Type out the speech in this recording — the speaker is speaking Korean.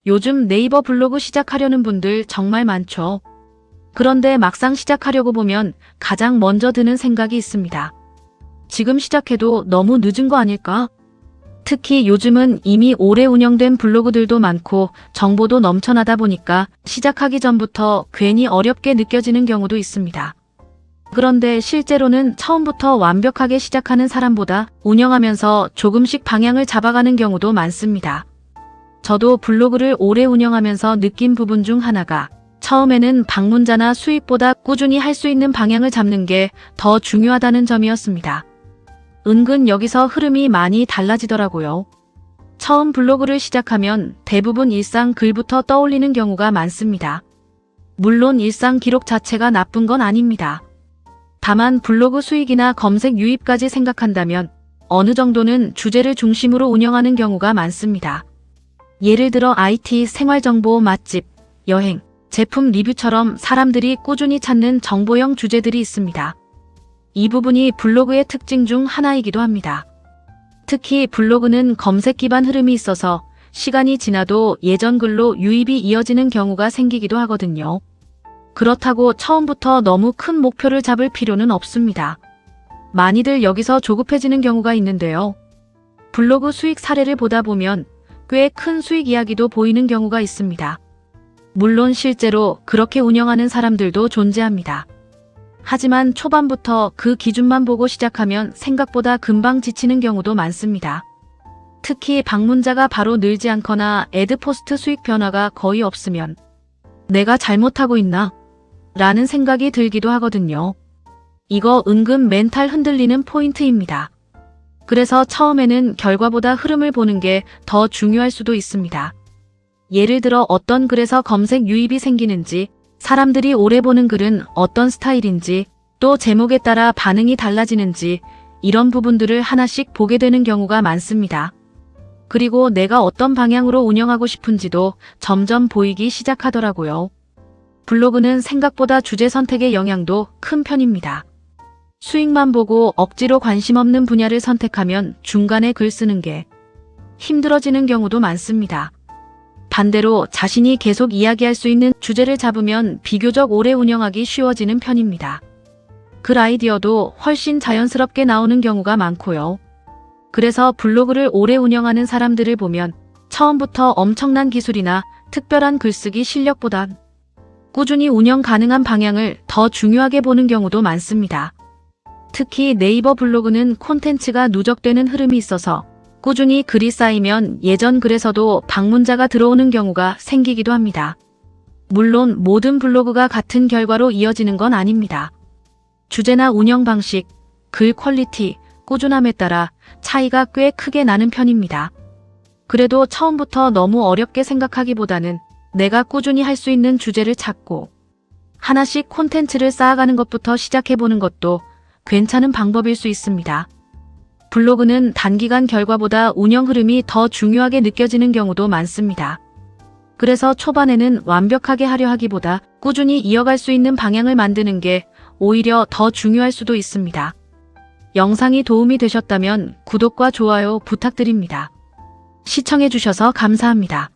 요즘 네이버 블로그 시작하려는 분들 정말 많죠. 그런데 막상 시작하려고 보면 가장 먼저 드는 생각이 있습니다. 지금 시작해도 너무 늦은 거 아닐까? 특히 요즘은 이미 오래 운영된 블로그들도 많고 정보도 넘쳐나다 보니까 시작하기 전부터 괜히 어렵게 느껴지는 경우도 있습니다. 그런데 실제로는 처음부터 완벽하게 시작하는 사람보다 운영하면서 조금씩 방향을 잡아가는 경우도 많습니다. 저도 블로그를 오래 운영하면서 느낀 부분 중 하나가 처음에는 방문자나 수익보다 꾸준히 할 수 있는 방향을 잡는 게 더 중요하다는 점이었습니다. 은근 여기서 흐름이 많이 달라지더라고요. 처음 블로그를 시작하면 대부분 일상 글부터 떠올리는 경우가 많습니다. 물론 일상 기록 자체가 나쁜 건 아닙니다. 다만 블로그 수익이나 검색 유입까지 생각한다면 어느 정도는 주제를 중심으로 운영하는 경우가 많습니다. 예를 들어 IT, 생활정보, 맛집, 여행, 제품 리뷰처럼 사람들이 꾸준히 찾는 정보형 주제들이 있습니다. 이 부분이 블로그의 특징 중 하나이기도 합니다. 특히 블로그는 검색 기반 흐름이 있어서 시간이 지나도 예전 글로 유입이 이어지는 경우가 생기기도 하거든요. 그렇다고 처음부터 너무 큰 목표를 잡을 필요는 없습니다. 많이들 여기서 조급해지는 경우가 있는데요. 블로그 수익 사례를 보다 보면 꽤 큰 수익 이야기도 보이는 경우가 있습니다. 물론 실제로 그렇게 운영하는 사람들도 존재합니다. 하지만 초반부터 그 기준만 보고 시작하면 생각보다 금방 지치는 경우도 많습니다. 특히 방문자가 바로 늘지 않거나 애드포스트 수익 변화가 거의 없으면 내가 잘못하고 있나? 라는 생각이 들기도 하거든요. 이거 은근 멘탈 흔들리는 포인트입니다. 그래서 처음에는 결과보다 흐름을 보는 게 더 중요할 수도 있습니다. 예를 들어 어떤 글에서 검색 유입이 생기는지, 사람들이 오래 보는 글은 어떤 스타일인지, 또 제목에 따라 반응이 달라지는지 이런 부분들을 하나씩 보게 되는 경우가 많습니다. 그리고 내가 어떤 방향으로 운영하고 싶은지도 점점 보이기 시작하더라고요. 블로그는 생각보다 주제 선택의 영향도 큰 편입니다. 수익만 보고 억지로 관심 없는 분야를 선택하면 중간에 글 쓰는 게 힘들어지는 경우도 많습니다. 반대로 자신이 계속 이야기할 수 있는 주제를 잡으면 비교적 오래 운영하기 쉬워지는 편입니다. 글 아이디어도 훨씬 자연스럽게 나오는 경우가 많고요. 그래서 블로그를 오래 운영하는 사람들을 보면 처음부터 엄청난 기술이나 특별한 글쓰기 실력보단 꾸준히 운영 가능한 방향을 더 중요하게 보는 경우도 많습니다. 특히 네이버 블로그는 콘텐츠가 누적되는 흐름이 있어서 꾸준히 글이 쌓이면 예전 글에서도 방문자가 들어오는 경우가 생기기도 합니다. 물론 모든 블로그가 같은 결과로 이어지는 건 아닙니다. 주제나 운영 방식, 글 퀄리티, 꾸준함에 따라 차이가 꽤 크게 나는 편입니다. 그래도 처음부터 너무 어렵게 생각하기보다는 내가 꾸준히 할 수 있는 주제를 찾고 하나씩 콘텐츠를 쌓아가는 것부터 시작해보는 것도 괜찮은 방법일 수 있습니다. 블로그는 단기간 결과보다 운영 흐름이 더 중요하게 느껴지는 경우도 많습니다. 그래서 초반에는 완벽하게 하려 하기보다 꾸준히 이어갈 수 있는 방향을 만드는 게 오히려 더 중요할 수도 있습니다. 영상이 도움이 되셨다면 구독과 좋아요 부탁드립니다. 시청해주셔서 감사합니다.